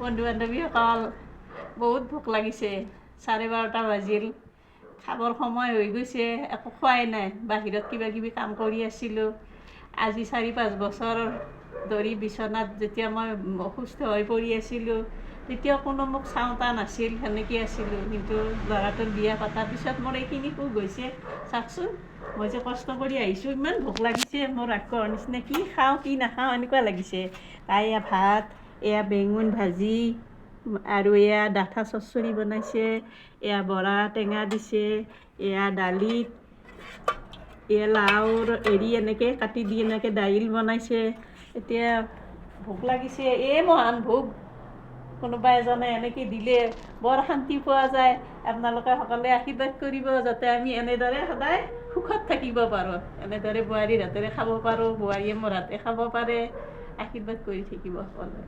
বন্ধু বান্ধৱীসকল, বহুত ভোক লাগিছে। 12:30 বাজিল, খাবৰ সময় হৈ গৈছে, একো খোৱাই নাই। বাহিৰত কিবা কিবি কাম কৰি আছিলোঁ। আজি 4-5 বছৰ ধৰি বিচনাত যেতিয়া মই অসুস্থ হৈ পৰি আছিলোঁ, তেতিয়া কোনো মোক চাওঁতা নাছিল, সেনেকৈ আছিলোঁ। কিন্তু ল'ৰাটোৰ বিয়া পতাৰ পিছত মোৰ এইখিনি সুখ হৈছে। চাওকচোন, মই যে কষ্ট কৰি আহিছোঁ, ইমান ভোক লাগিছে মোৰ ৰাক্ষসৰ নিচিনা, কি খাওঁ কি নাখাওঁ এনেকুৱা লাগিছে। তাই এয়া ভাত, এয়া বেঙুন ভাজি, আৰু এয়া ডাঠা চচ্চড়ি বনাইছে, এয়া বৰা টেঙা দিছে, এয়া দালিত এয়া লাওৰ এনেকৈ কাটি দি এনেকৈ দাইল বনাইছে। এতিয়া ভোক লাগিছে, মহান ভোগ কোনোবা এজনে এনেকৈ দিলে বৰ শান্তি পোৱা যায়। আপোনালোকে সকলোৱে আশীৰ্বাদ কৰিব যাতে আমি এনেদৰে সদায় সুখত থাকিব পাৰোঁ, এনেদৰে বোৱাৰীৰ হাতেৰে খাব পাৰোঁ, বোৱাৰীয়ে মোৰ হাতে খাব পাৰে। আশীৰ্বাদ কৰি থাকিব সকলোৱে।